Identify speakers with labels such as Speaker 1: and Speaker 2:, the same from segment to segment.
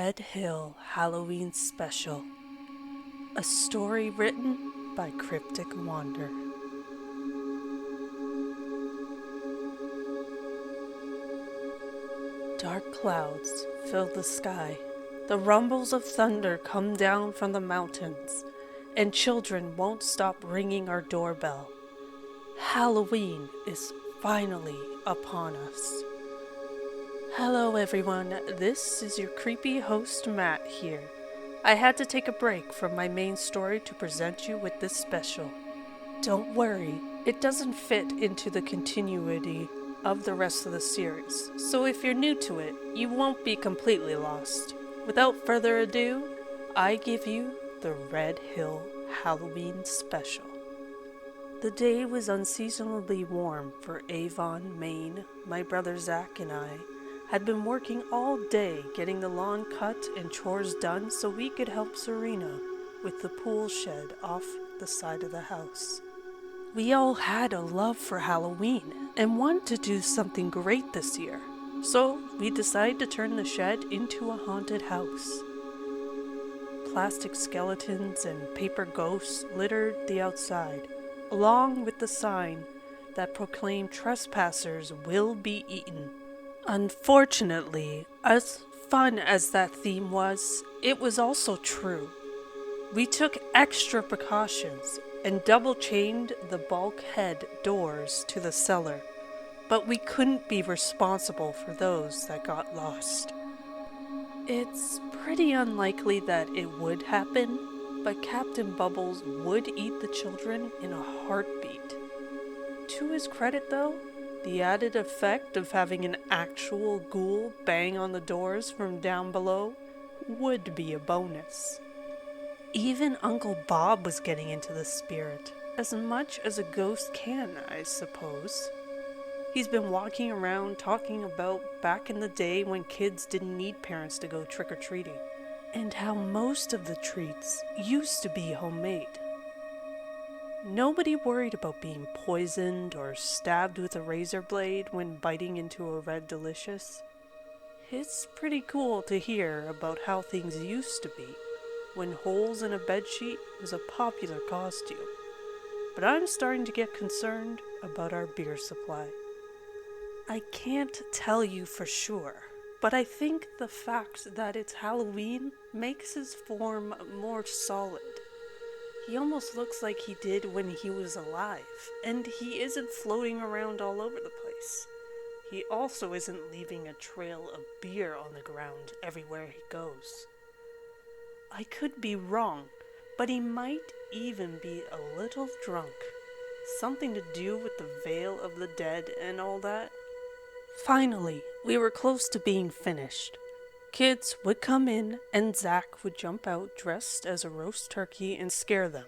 Speaker 1: Redhill Halloween Special. A story written by Crypticwander. Dark clouds fill the sky. The rumbles of thunder come down from the mountains, and children won't stop ringing our doorbell. Halloween is finally upon us. Hello everyone, this is your creepy host Matt here. I had to take a break from my main story to present you with this special. Don't worry, it doesn't fit into the continuity of the rest of the series, so if you're new to it, you won't be completely lost. Without further ado, I give you the Redhill Halloween Special. The day was unseasonably warm for Avon, Maine. My brother Zach and I had been working all day getting the lawn cut and chores done so we could help Serena with the pool shed off the side of the house. We all had a love for Halloween and wanted to do something great this year, so we decided to turn the shed into a haunted house. Plastic skeletons and paper ghosts littered the outside, along with the sign that proclaimed trespassers will be eaten. Unfortunately, as fun as that theme was, it was also true. We took extra precautions and double-chained the bulkhead doors to the cellar, but we couldn't be responsible for those that got lost. It's pretty unlikely that it would happen, but Captain Bubbles would eat the children in a heartbeat. To his credit though, the added effect of having an actual ghoul bang on the doors from down below would be a bonus. Even Uncle Bob was getting into the spirit, as much as a ghost can, I suppose. He's been walking around talking about back in the day when kids didn't need parents to go trick-or-treating, and how most of the treats used to be homemade. Nobody worried about being poisoned or stabbed with a razor blade when biting into a red delicious. It's pretty cool to hear about how things used to be, when holes in a bedsheet was a popular costume. But I'm starting to get concerned about our beer supply. I can't tell you for sure, but I think the fact that it's Halloween makes his form more solid. He almost looks like he did when he was alive, and he isn't floating around all over the place. He also isn't leaving a trail of beer on the ground everywhere he goes. I could be wrong, but he might even be a little drunk. Something to do with the veil of the dead and all that. Finally, we were close to being finished. Kids would come in, and Zach would jump out dressed as a roast turkey and scare them.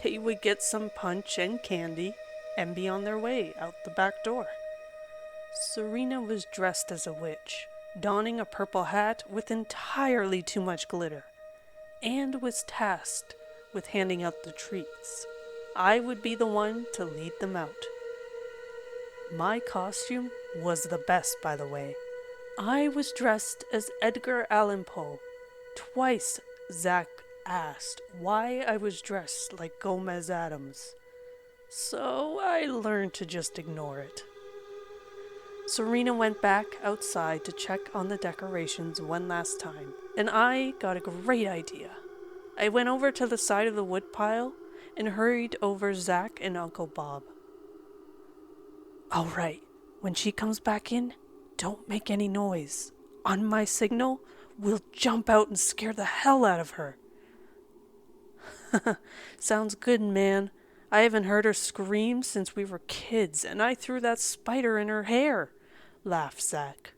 Speaker 1: They would get some punch and candy and be on their way out the back door. Serena was dressed as a witch, donning a purple hat with entirely too much glitter, and was tasked with handing out the treats. I would be the one to lead them out. My costume was the best, by the way. I was dressed as Edgar Allan Poe. Twice Zach asked why I was dressed like Gomez Addams, so I learned to just ignore it. Serena went back outside to check on the decorations one last time, and I got a great idea. I went over to the side of the woodpile and hurried over Zach and Uncle Bob. All right, when she comes back in, don't make any noise. On my signal, we'll jump out and scare the hell out of her. Sounds good, man. I haven't heard her scream since we were kids, and I threw that spider in her hair, laughed Zach.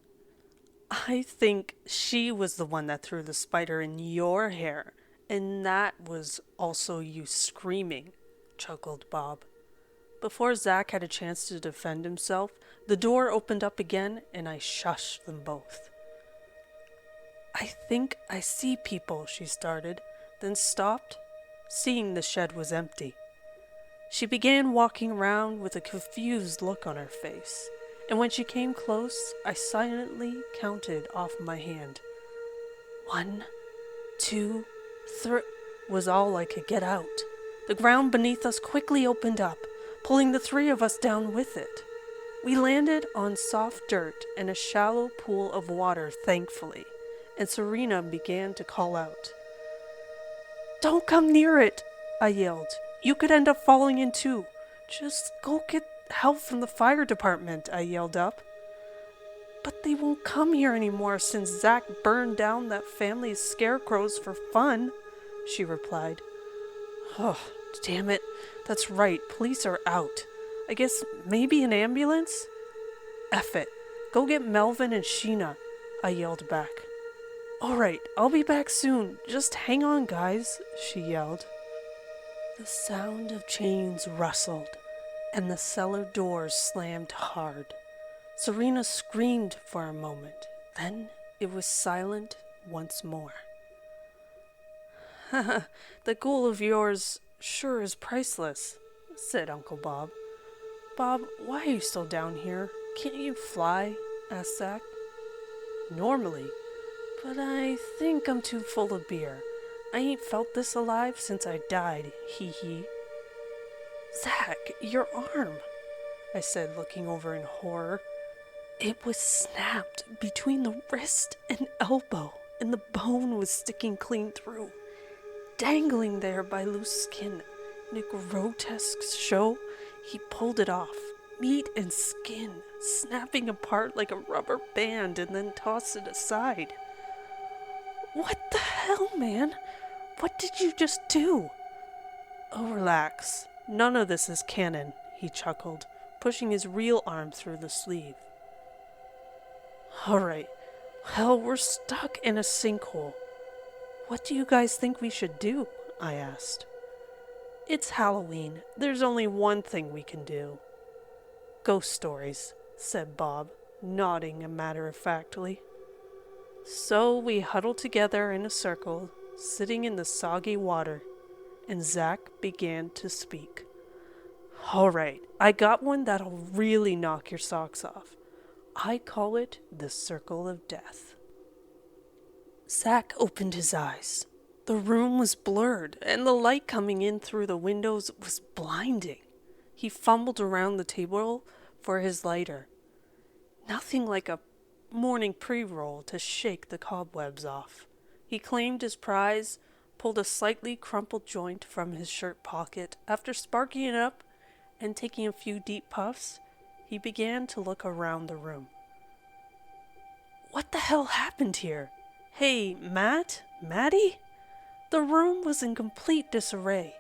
Speaker 1: I think she was the one that threw the spider in your hair, and that was also you screaming, chuckled Bob. Before Zach had a chance to defend himself, the door opened up again, and I shushed them both. I think I see people, she started, then stopped, seeing the shed was empty. She began walking around with a confused look on her face, and when she came close, I silently counted off my hand. 1, 2, 3 was all I could get out. The ground beneath us quickly opened up, pulling the three of us down with it. We landed on soft dirt in a shallow pool of water, thankfully, and Serena began to call out. "Don't come near it," I yelled. "You could end up falling in too. Just go get help from the fire department," I yelled up. "But they won't come here anymore since Zach burned down that family's scarecrows for fun," she replied. "Oh, damn it. That's right, police are out. I guess maybe an ambulance?" "Eff it. Go get Melvin and Sheena," I yelled back. "All right, I'll be back soon. Just hang on, guys," she yelled. The sound of chains rustled, and the cellar doors slammed hard. Serena screamed for a moment, then it was silent once more. "The ghoul of yours sure is priceless," said Uncle Bob. "Bob, why are you still down here? Can't you fly?" asked Zach. "Normally, but I think I'm too full of beer. I ain't felt this alive since I died, hee hee." "Zach, your arm," I said, looking over in horror. It was snapped between the wrist and elbow, and the bone was sticking clean through, dangling there by loose skin. In a grotesque show, he pulled it off, meat and skin, snapping apart like a rubber band, and then tossed it aside. "What the hell, man? What did you just do?" "Oh, relax. None of this is canon," he chuckled, pushing his real arm through the sleeve. "All right. Well, we're stuck in a sinkhole. What do you guys think we should do?" I asked. "It's Halloween. There's only one thing we can do." "Ghost stories," said Bob, nodding matter-of-factly. So we huddled together in a circle, sitting in the soggy water, and Zach began to speak. "All right, I got one that'll really knock your socks off. I call it the Circle of Death." Zach opened his eyes. The room was blurred, and the light coming in through the windows was blinding. He fumbled around the table for his lighter. Nothing like a morning pre-roll to shake the cobwebs off. He claimed his prize, pulled a slightly crumpled joint from his shirt pocket. After sparking it up and taking a few deep puffs, he began to look around the room. "What the hell happened here? Hey, Maddie?" The room was in complete disarray.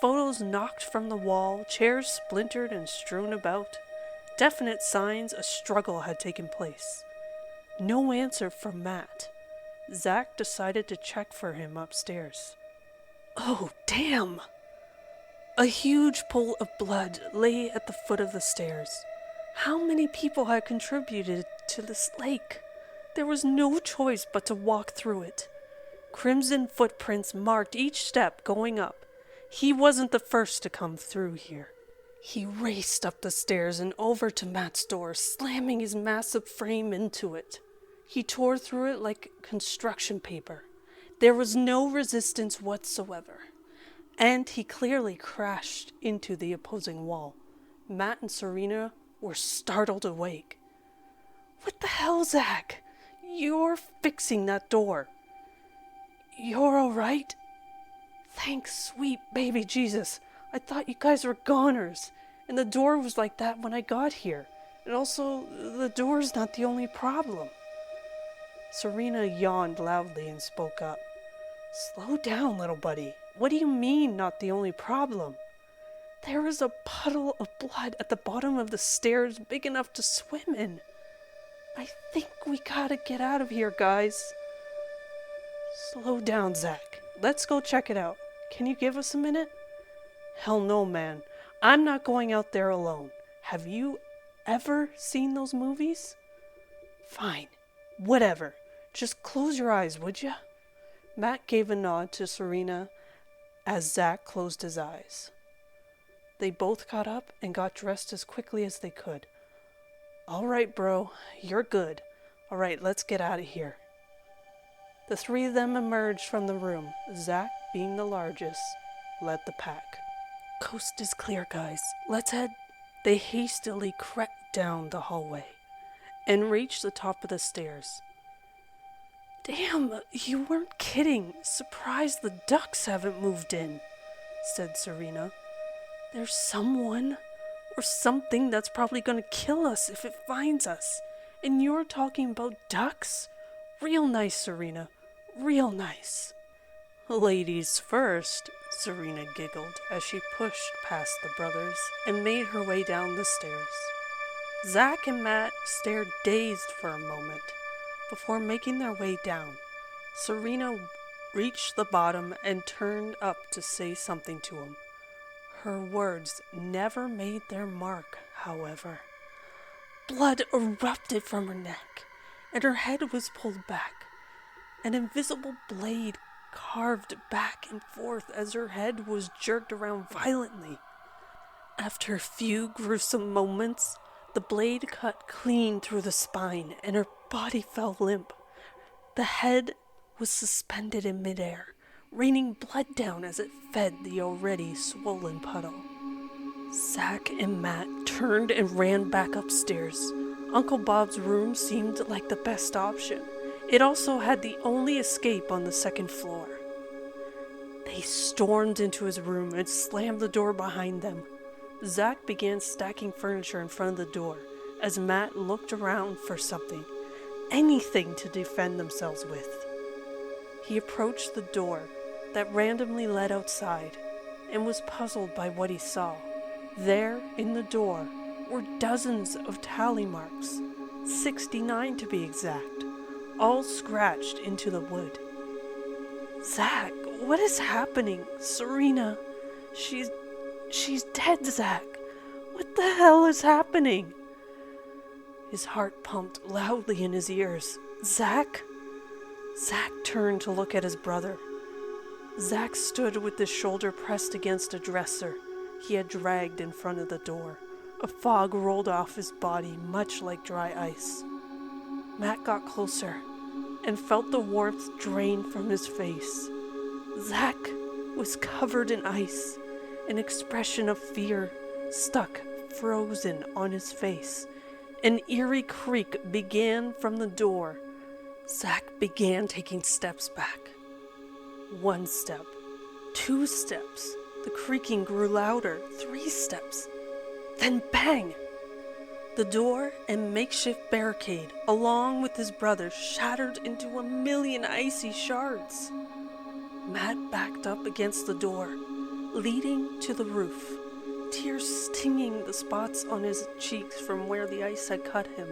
Speaker 1: Photos knocked from the wall, chairs splintered and strewn about. Definite signs a struggle had taken place. No answer from Matt. Zach decided to check for him upstairs. Oh, damn! A huge pool of blood lay at the foot of the stairs. How many people had contributed to this lake? There was no choice but to walk through it. Crimson footprints marked each step going up. He wasn't the first to come through here. He raced up the stairs and over to Matt's door, slamming his massive frame into it. He tore through it like construction paper. There was no resistance whatsoever, and he clearly crashed into the opposing wall. Matt and Serena were startled awake. "What the hell, Zach? You're fixing that door. You're all right?" "Thanks, sweet baby Jesus. I thought you guys were goners, and the door was like that when I got here. And also, the door's not the only problem." Serena yawned loudly and spoke up. "Slow down, little buddy. What do you mean, not the only problem? There is a puddle of blood at the bottom of the stairs big enough to swim in. I think we gotta get out of here, guys." "Slow down, Zach. Let's go check it out. Can you give us a minute?" "Hell no, man. I'm not going out there alone. Have you ever seen those movies?" "Fine. Whatever. Just close your eyes, would ya?" Matt gave a nod to Serena as Zach closed his eyes. They both got up and got dressed as quickly as they could. "All right, bro. You're good. All right, let's get out of here." The three of them emerged from the room, Zach, being the largest, led the pack. Coast is clear, guys. Let's head. They hastily crept down the hallway and reached the top of the stairs. Damn, you weren't kidding. Surprised the ducks haven't moved in, said Serena. There's someone or something that's probably gonna kill us if it finds us. And you're talking about ducks? Real nice, Serena. Real nice. Ladies first, Serena giggled as she pushed past the brothers and made her way down the stairs. Zach and Matt stared dazed for a moment before making their way down. Serena reached the bottom and turned up to say something to him. Her words never made their mark, however. Blood erupted from her neck, and her head was pulled back. An invisible blade carved back and forth as her head was jerked around violently. After a few gruesome moments, the blade cut clean through the spine, and her body fell limp. The head was suspended in midair, raining blood down as it fed the already swollen puddle. Zach and Matt turned and ran back upstairs. Uncle Bob's room seemed like the best option. It also had the only escape on the second floor. They stormed into his room and slammed the door behind them. Zach began stacking furniture in front of the door as Matt looked around for something, anything to defend themselves with. He approached the door that randomly led outside and was puzzled by what he saw. There, in the door, were dozens of tally marks, 69 to be exact, all scratched into the wood. Zach, what is happening? Serena, she's dead, Zach. What the hell is happening? His heart pumped loudly in his ears. Zach? Zach turned to look at his brother. Zach stood with his shoulder pressed against a dresser he had dragged in front of the door. A fog rolled off his body, much like dry ice. Matt got closer and felt the warmth drain from his face. Zach was covered in ice, an expression of fear stuck frozen on his face. An eerie creak began from the door. Zach began taking steps back. 1 step, 2 steps. The creaking grew louder. 3 steps. Then bang! The door and makeshift barricade, along with his brother, shattered into a million icy shards. Matt backed up against the door, leading to the roof, tears stinging the spots on his cheeks from where the ice had cut him.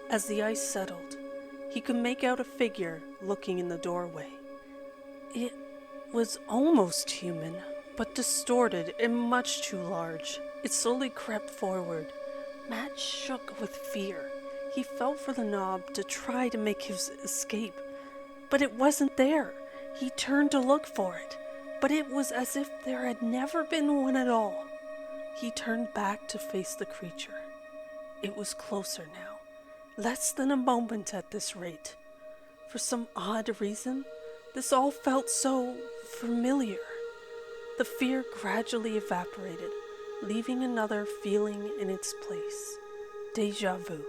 Speaker 1: As the ice settled, he could make out a figure looking in the doorway. It was almost human, but distorted and much too large. It slowly crept forward. Matt shook with fear. He felt for the knob to try to make his escape, but it wasn't there. He turned to look for it, but it was as if there had never been one at all. He turned back to face the creature. It was closer now, less than a moment at this rate. For some odd reason, this all felt so familiar. The fear gradually evaporated, leaving another feeling in its place. Deja vu.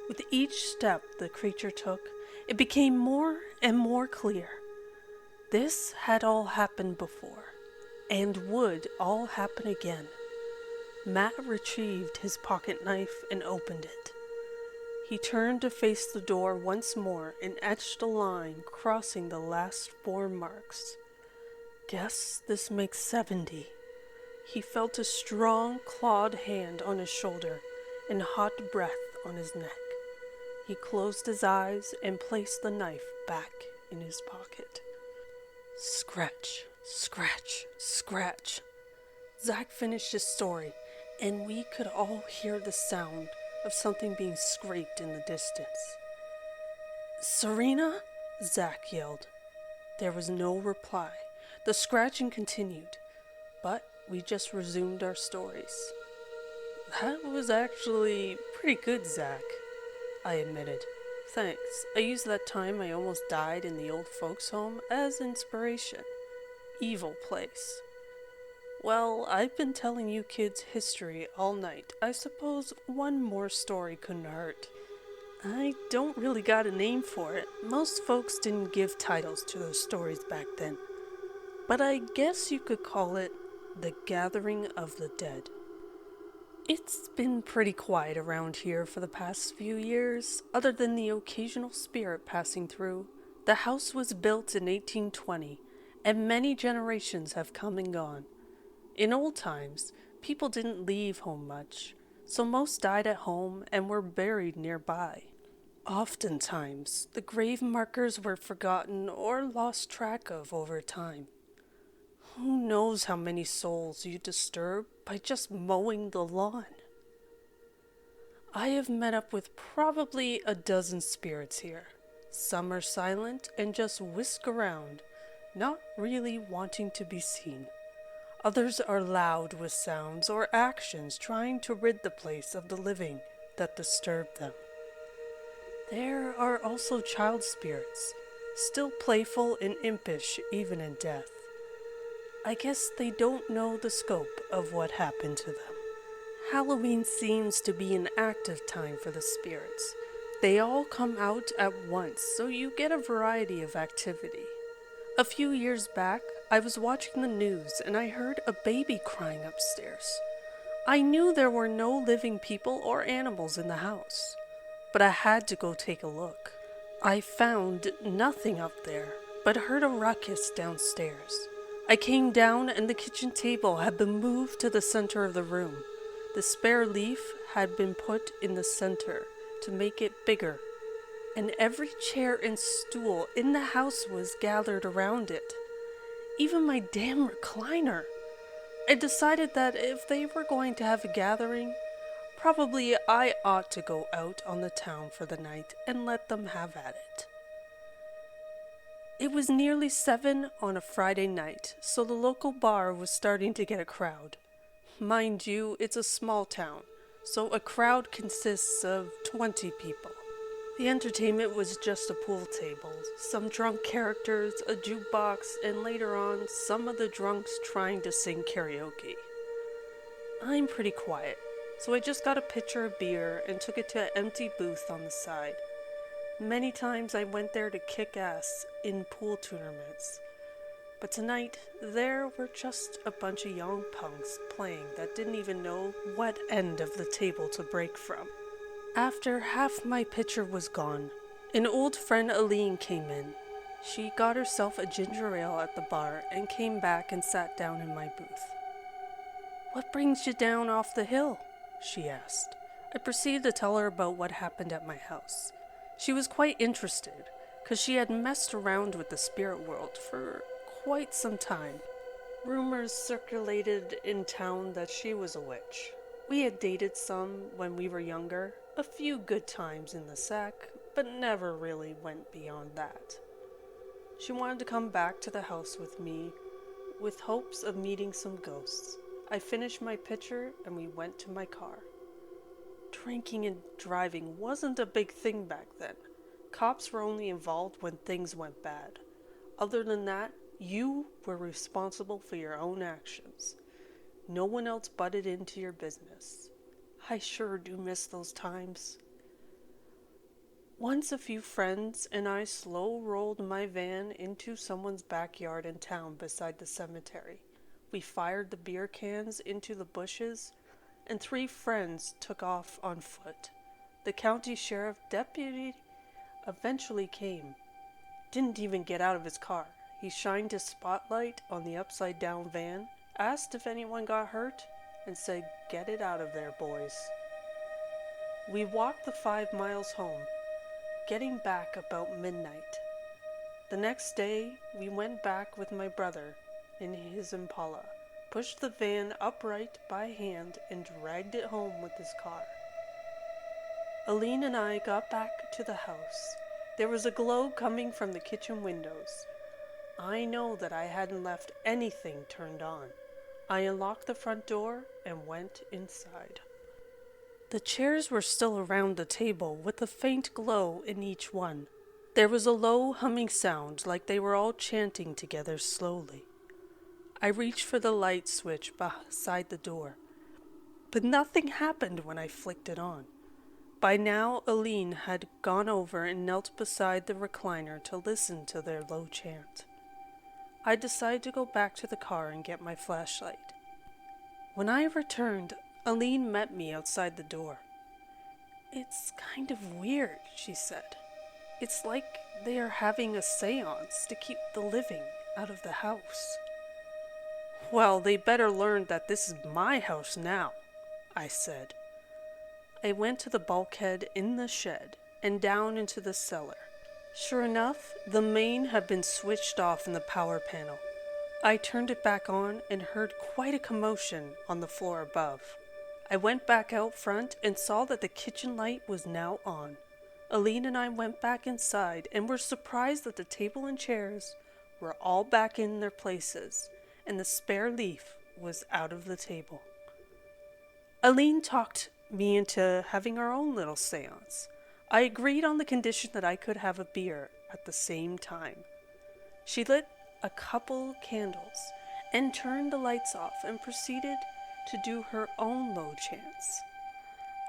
Speaker 1: With each step the creature took, it became more and more clear. This had all happened before, and would all happen again. Matt retrieved his pocket knife and opened it. He turned to face the door once more and etched a line crossing the last 4 marks. Guess this makes 70. He felt a strong, clawed hand on his shoulder and hot breath on his neck. He closed his eyes and placed the knife back in his pocket. Scratch, scratch, scratch. Zach finished his story, and we could all hear the sound of something being scraped in the distance. Serena? Zach yelled. There was no reply. The scratching continued, but we just resumed our stories. That was actually pretty good, Zach, I admitted. Thanks. I used that time I almost died in the old folks' home as inspiration. Evil place. Well, I've been telling you kids history all night. I suppose one more story couldn't hurt. I don't really got a name for it. Most folks didn't give titles to those stories back then. But I guess you could call it The Gathering of the Dead. It's been pretty quiet around here for the past few years, other than the occasional spirit passing through. The house was built in 1820, and many generations have come and gone. In old times, people didn't leave home much, so most died at home and were buried nearby. Oftentimes, the grave markers were forgotten or lost track of over time. Who knows how many souls you disturb by just mowing the lawn? I have met up with probably a dozen spirits here. Some are silent and just whisk around, not really wanting to be seen. Others are loud with sounds or actions trying to rid the place of the living that disturbed them. There are also child spirits, still playful and impish even in death. I guess they don't know the scope of what happened to them. Halloween seems to be an active time for the spirits. They all come out at once, so you get a variety of activity. A few years back, I was watching the news and I heard a baby crying upstairs. I knew there were no living people or animals in the house, but I had to go take a look. I found nothing up there, but heard a ruckus downstairs. I came down and the kitchen table had been moved to the center of the room. The spare leaf had been put in the center to make it bigger, and every chair and stool in the house was gathered around it. Even my damn recliner. I decided that if they were going to have a gathering, probably I ought to go out on the town for the night and let them have at it. It was nearly 7 on a Friday night, so the local bar was starting to get a crowd. Mind you, it's a small town, so a crowd consists of 20 people. The entertainment was just a pool table, some drunk characters, a jukebox, and later on, some of the drunks trying to sing karaoke. I'm pretty quiet, so I just got a pitcher of beer and took it to an empty booth on the side. Many times I went there to kick ass in pool tournaments. But tonight, there were just a bunch of young punks playing that didn't even know what end of the table to break from. After half my pitcher was gone, an old friend Aline came in. She got herself a ginger ale at the bar and came back and sat down in my booth. "What brings you down off the hill?" she asked. I proceeded to tell her about what happened at my house. She was quite interested, because she had messed around with the spirit world for quite some time. Rumors circulated in town that she was a witch. We had dated some when we were younger, a few good times in the sack, but never really went beyond that. She wanted to come back to the house with me, with hopes of meeting some ghosts. I finished my pitcher and we went to my car. Drinking and driving wasn't a big thing back then. Cops were only involved when things went bad. Other than that, you were responsible for your own actions. No one else butted into your business. I sure do miss those times. Once a few friends and I slow rolled my van into someone's backyard in town beside the cemetery. We fired the beer cans into the bushes, and 3 friends took off on foot. The county sheriff deputy eventually came. Didn't even get out of his car. He shined his spotlight on the upside-down van, asked if anyone got hurt, and said, "Get it out of there, boys." We walked the 5 miles home, getting back about midnight. The next day, we went back with my brother in his Impala, pushed the van upright by hand, and dragged it home with his car. Aline and I got back to the house. There was a glow coming from the kitchen windows. I know that I hadn't left anything turned on. I unlocked the front door and went inside. The chairs were still around the table, with a faint glow in each one. There was a low humming sound, like they were all chanting together slowly. I reached for the light switch beside the door, but nothing happened when I flicked it on. By now, Aline had gone over and knelt beside the recliner to listen to their low chant. I decided to go back to the car and get my flashlight. When I returned, Aline met me outside the door. "It's kind of weird," she said. "It's like they are having a seance to keep the living out of the house." "Well, they better learn that this is my house now," I said. I went to the bulkhead in the shed and down into the cellar. Sure enough, the main had been switched off in the power panel. I turned it back on and heard quite a commotion on the floor above. I went back out front and saw that the kitchen light was now on. Aline and I went back inside and were surprised that the table and chairs were all back in their places, and the spare leaf was out of the table. Aline talked me into having our own little seance. I agreed on the condition that I could have a beer at the same time. She lit a couple candles and turned the lights off and proceeded to do her own low chants.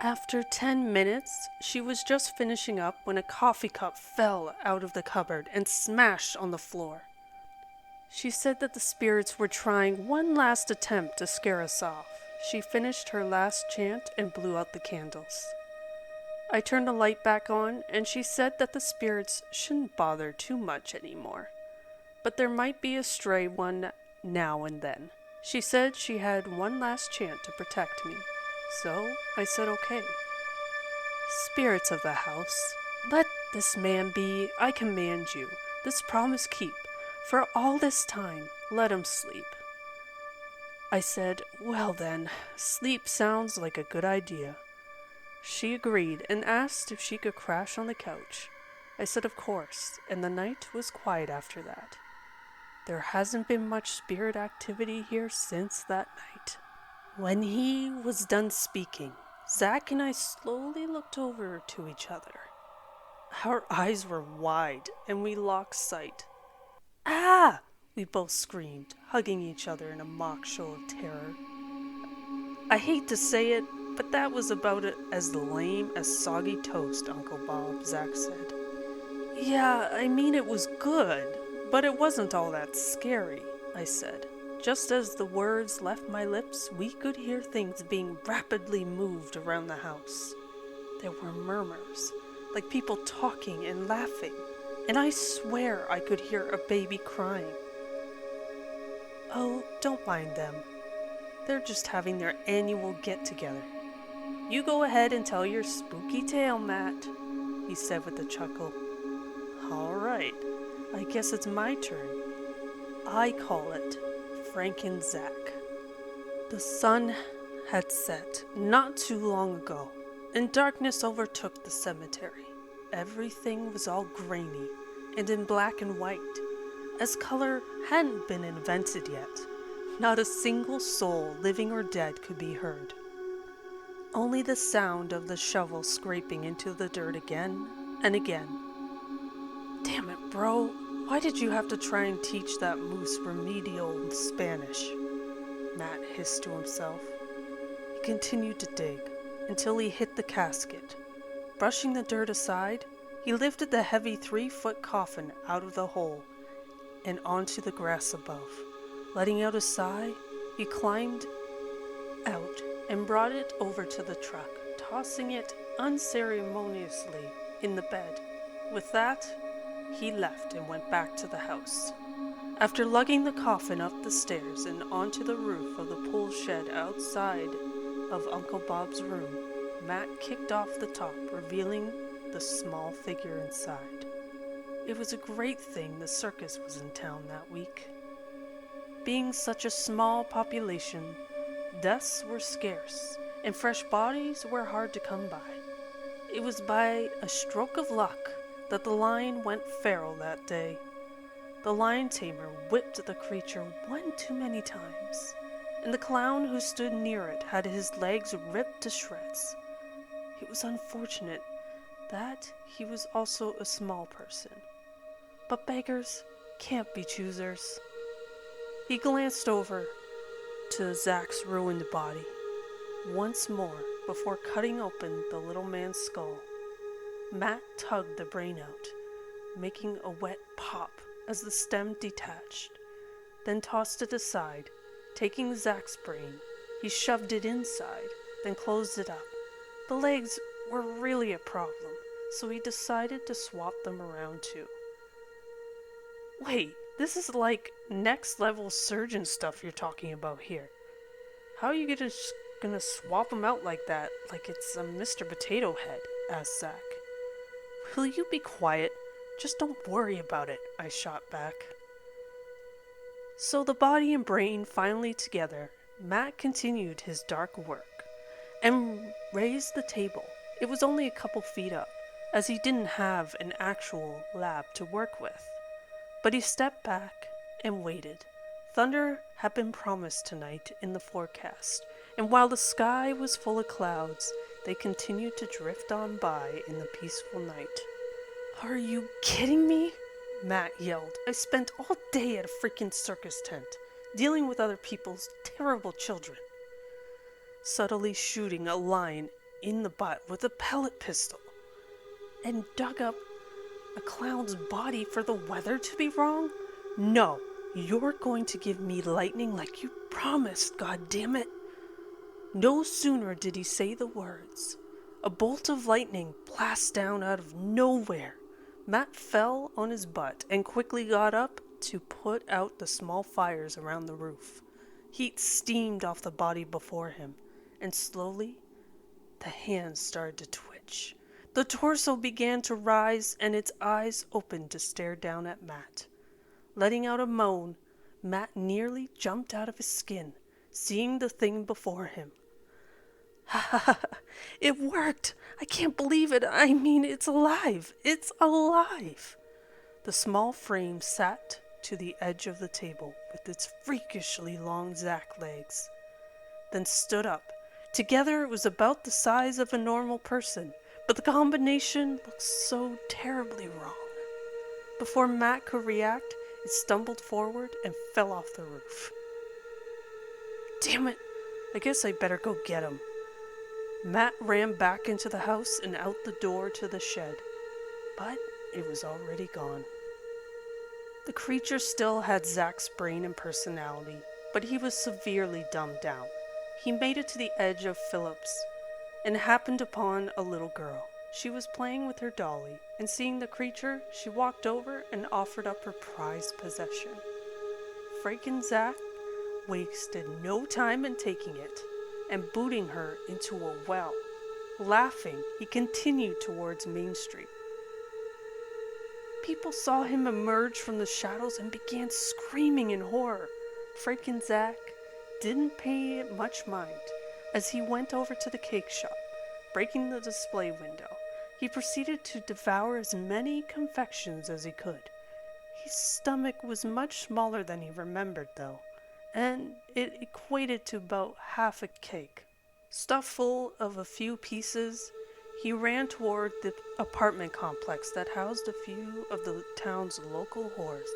Speaker 1: After 10 minutes, she was just finishing up when a coffee cup fell out of the cupboard and smashed on the floor. She said that the spirits were trying one last attempt to scare us off. She finished her last chant and blew out the candles. I turned the light back on, and she said that the spirits shouldn't bother too much anymore, but there might be a stray one now and then. She said she had one last chant to protect me, so I said okay. "Spirits of the house, let this man be, I command you. This promise keep. For all this time, let him sleep." I said, "Well then, sleep sounds like a good idea." She agreed and asked if she could crash on the couch. I said of course, and the night was quiet after that. There hasn't been much spirit activity here since that night. When he was done speaking, Zach and I slowly looked over to each other. Our eyes were wide, and we locked sight. "Ah!" we both screamed, hugging each other in a mock show of terror. "I hate to say it, but that was about as lame as soggy toast, Uncle Bob," Zach said. "Yeah, I mean it was good, but it wasn't all that scary," I said. Just as the words left my lips, we could hear things being rapidly moved around the house. There were murmurs, like people talking and laughing, and I swear I could hear a baby crying. "Oh, don't mind them. They're just having their annual get-together. You go ahead and tell your spooky tale, Matt," he said with a chuckle. "All right, I guess it's my turn. I call it Frank and Zach." The sun had set not too long ago, and darkness overtook the cemetery. Everything was all grainy and in black and white, as color hadn't been invented yet. Not a single soul, living or dead, could be heard. Only the sound of the shovel scraping into the dirt again and again. "Damn it, bro. Why did you have to try and teach that moose remedial Spanish?" Matt hissed to himself. He continued to dig until he hit the casket. Brushing the dirt aside, he lifted the heavy 3-foot coffin out of the hole and onto the grass above. Letting out a sigh, he climbed out and brought it over to the truck, tossing it unceremoniously in the bed. With that, he left and went back to the house. After lugging the coffin up the stairs and onto the roof of the pool shed outside of Uncle Bob's room, Matt kicked off the top, revealing the small figure inside. It was a great thing the circus was in town that week. Being such a small population, deaths were scarce, and fresh bodies were hard to come by. It was by a stroke of luck that the lion went feral that day. The lion tamer whipped the creature one too many times, and the clown who stood near it had his legs ripped to shreds. It was unfortunate that he was also a small person. But beggars can't be choosers. He glanced over to Zach's ruined body once more before cutting open the little man's skull. Matt tugged the brain out, making a wet pop as the stem detached, then tossed it aside. Taking Zach's brain, he shoved it inside, then closed it up. The legs were really a problem, so he decided to swap them around too. Wait, this is like next level surgeon stuff you're talking about here. How are you gonna swap them out like that, like it's a Mr. Potato Head? Asked Zach. Will you be quiet? Just don't worry about it, I shot back. So the body and brain finally together, Matt continued his dark work and raised the table. It was only a couple feet up, as he didn't have an actual lab to work with. But he stepped back and waited. Thunder had been promised tonight in the forecast, and while the sky was full of clouds, they continued to drift on by in the peaceful night. Are you kidding me? Matt yelled. I spent all day at a freaking circus tent, dealing with other people's terrible children. Subtly shooting a lion in the butt with a pellet pistol, and dug up a clown's body for the weather to be wrong? No, you're going to give me lightning like you promised, goddammit. No sooner did he say the words, a bolt of lightning blasted down out of nowhere. Matt fell on his butt and quickly got up to put out the small fires around the roof. Heat steamed off the body before him, and slowly, the hands started to twitch. The torso began to rise, and its eyes opened to stare down at Matt. Letting out a moan, Matt nearly jumped out of his skin, seeing the thing before him. Ha ha ha! It worked! I can't believe it! I mean, it's alive! It's alive! The small frame sat to the edge of the table with its freakishly long Zach legs, then stood up. Together it was about the size of a normal person, but the combination looked so terribly wrong. Before Matt could react, it stumbled forward and fell off the roof. Damn it! I guess I better go get him. Matt ran back into the house and out the door to the shed, but it was already gone. The creature still had Zach's brain and personality, but he was severely dumbed down. He made it to the edge of Phillips and happened upon a little girl. She was playing with her dolly, and seeing the creature, she walked over and offered up her prized possession. Frightened Zach wasted no time in taking it and booting her into a well. Laughing, he continued towards Main Street. People saw him emerge from the shadows and began screaming in horror. Frightened Zach didn't pay it much mind as he went over to the cake shop. Breaking the display window, he proceeded to devour as many confections as he could. His stomach was much smaller than he remembered, though, and it equated to about half a cake. Stuffed full of a few pieces, he ran toward the apartment complex that housed a few of the town's local whores.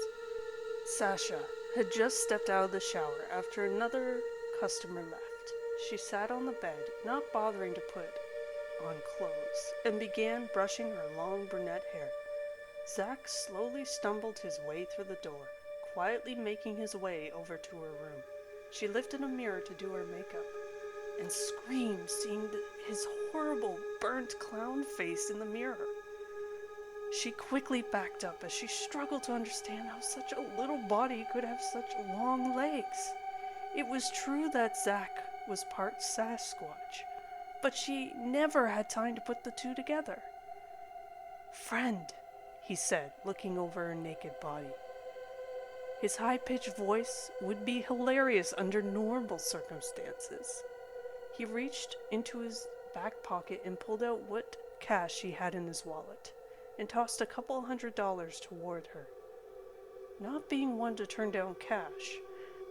Speaker 1: Sasha had just stepped out of the shower after another customer left. She sat on the bed, not bothering to put on clothes, and began brushing her long brunette hair. Zach slowly stumbled his way through the door, quietly making his way over to her room. She lifted a mirror to do her makeup, and screamed seeing his horrible, burnt clown face in the mirror. She quickly backed up as she struggled to understand how such a little body could have such long legs. It was true that Zach was part Sasquatch, but she never had time to put the two together. "Friend," he said, looking over her naked body. His high-pitched voice would be hilarious under normal circumstances. He reached into his back pocket and pulled out what cash he had in his wallet, and tossed a couple $100 toward her. Not being one to turn down cash,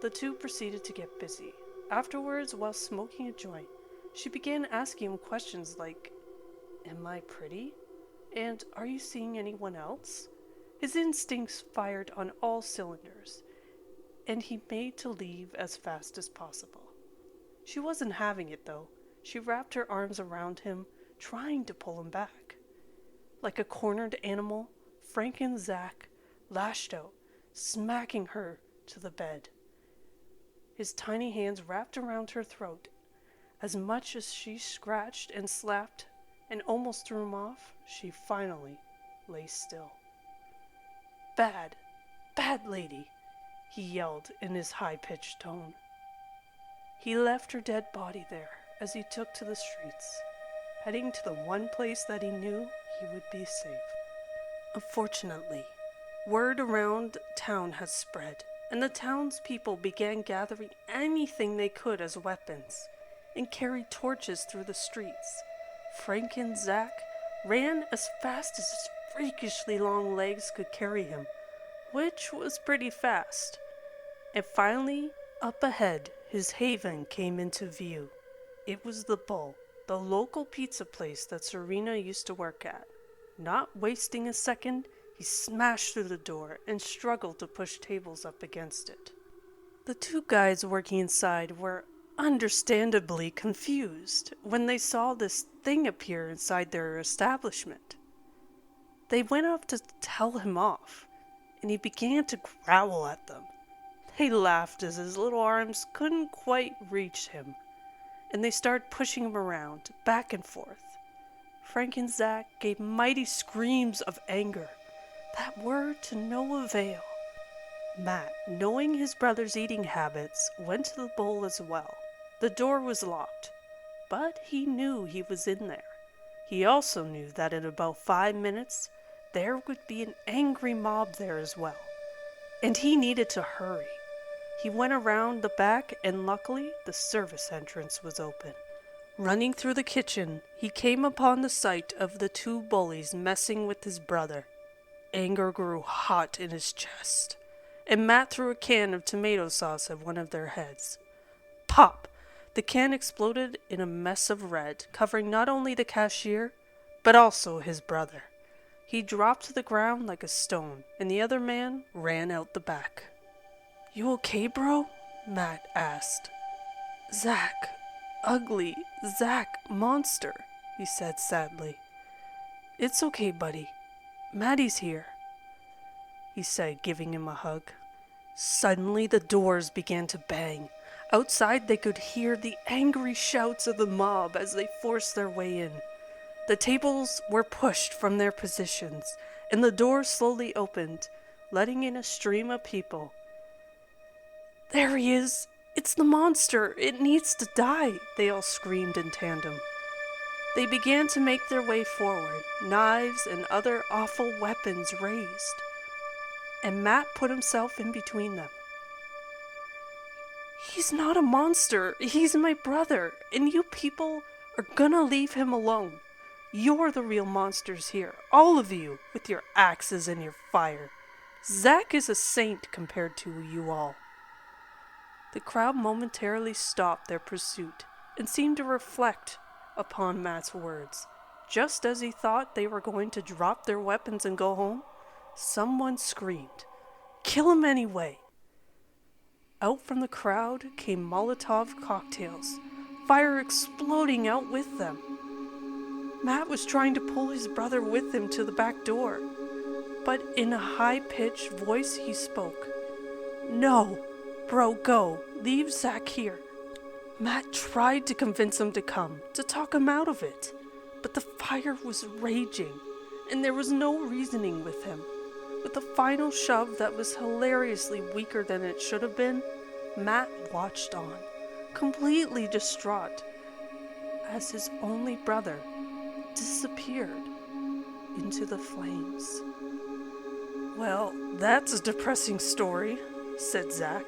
Speaker 1: the two proceeded to get busy. Afterwards, while smoking a joint, she began asking him questions like Am I pretty? And are you seeing anyone else? His instincts fired on all cylinders, and he made to leave as fast as possible. She wasn't having it, though. She wrapped her arms around him, trying to pull him back. Like a cornered animal, Frank and Zach lashed out, smacking her to the bed. His tiny hands wrapped around her throat. As much as she scratched and slapped and almost threw him off, she finally lay still. Bad, bad lady, he yelled in his high-pitched tone. He left her dead body there as he took to the streets, heading to the one place that he knew he would be safe. Unfortunately, word around town had spread, and the townspeople began gathering anything they could as weapons and carried torches through the streets. Frank and Zach ran as fast as his freakishly long legs could carry him, which was pretty fast. And finally, up ahead, his haven came into view. It was the Bull, the local pizza place that Serena used to work at. Not wasting a second, he smashed through the door and struggled to push tables up against it. The two guys working inside were understandably confused when they saw this thing appear inside their establishment. They went up to tell him off, and he began to growl at them. They laughed as his little arms couldn't quite reach him, and they started pushing him around, back and forth. Frank and Zach gave mighty screams of anger that were to no avail. Matt, knowing his brother's eating habits, went to the bowl as well. The door was locked, but he knew he was in there. He also knew that in about 5 minutes, there would be an angry mob there as well, and he needed to hurry. He went around the back, and luckily, the service entrance was open. Running through the kitchen, he came upon the sight of the two bullies messing with his brother. Anger grew hot in his chest, and Matt threw a can of tomato sauce at one of their heads. Pop! The can exploded in a mess of red, covering not only the cashier, but also his brother. He dropped to the ground like a stone, and the other man ran out the back. "You okay, bro?" Matt asked. "Zach, ugly Zach monster," he said sadly. "It's okay, buddy. Maddie's here," he said, giving him a hug. Suddenly the doors began to bang. Outside they could hear the angry shouts of the mob as they forced their way in. The tables were pushed from their positions, and the door slowly opened, letting in a stream of people. "There he is! It's the monster! It needs to die!" they all screamed in tandem. They began to make their way forward, knives and other awful weapons raised, and Matt put himself in between them. "He's not a monster, he's my brother, and you people are gonna leave him alone. You're the real monsters here, all of you, with your axes and your fire. Zach is a saint compared to you all." The crowd momentarily stopped their pursuit and seemed to reflect upon Matt's words. Just as he thought they were going to drop their weapons and go home, someone screamed, "Kill him anyway!" Out from the crowd came Molotov cocktails, fire exploding out with them. Matt was trying to pull his brother with him to the back door, but in a high-pitched voice he spoke. "No, bro, go. Leave Zach here." Matt tried to convince him to come, to talk him out of it, but the fire was raging, and there was no reasoning with him. With a final shove that was hilariously weaker than it should have been, Matt watched on, completely distraught, as his only brother disappeared into the flames. "Well, that's a depressing story," said Zach.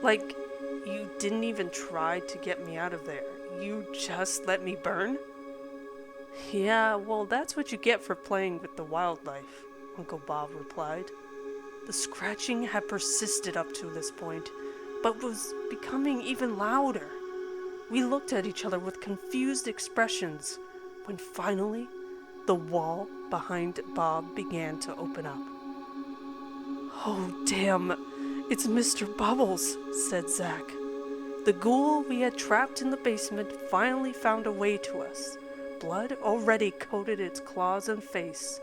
Speaker 1: "Like, you didn't even try to get me out of there. You just let me burn?" "Yeah, well, that's what you get for playing with the wildlife," Uncle Bob replied. The scratching had persisted up to this point, but was becoming even louder. We looked at each other with confused expressions, when finally The wall behind Bob began to open up. "Oh, damn, it's Mr. Bubbles," said Zach. The ghoul we had trapped in the basement finally found a way to us. Blood already coated its claws and face,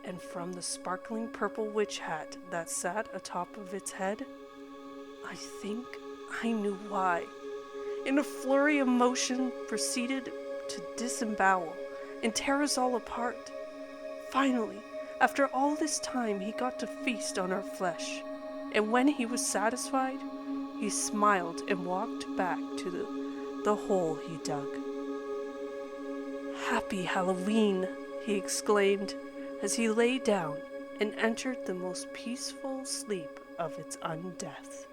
Speaker 1: and from the sparkling purple witch hat that sat atop of its head, I think I knew why. In a flurry of motion, proceeded to disembowel and tear us all apart. Finally, after all this time, he got to feast on our flesh, and when he was satisfied, he smiled and walked back to the hole he dug. "Happy Halloween," he exclaimed as he lay down and entered the most peaceful sleep of its undeath.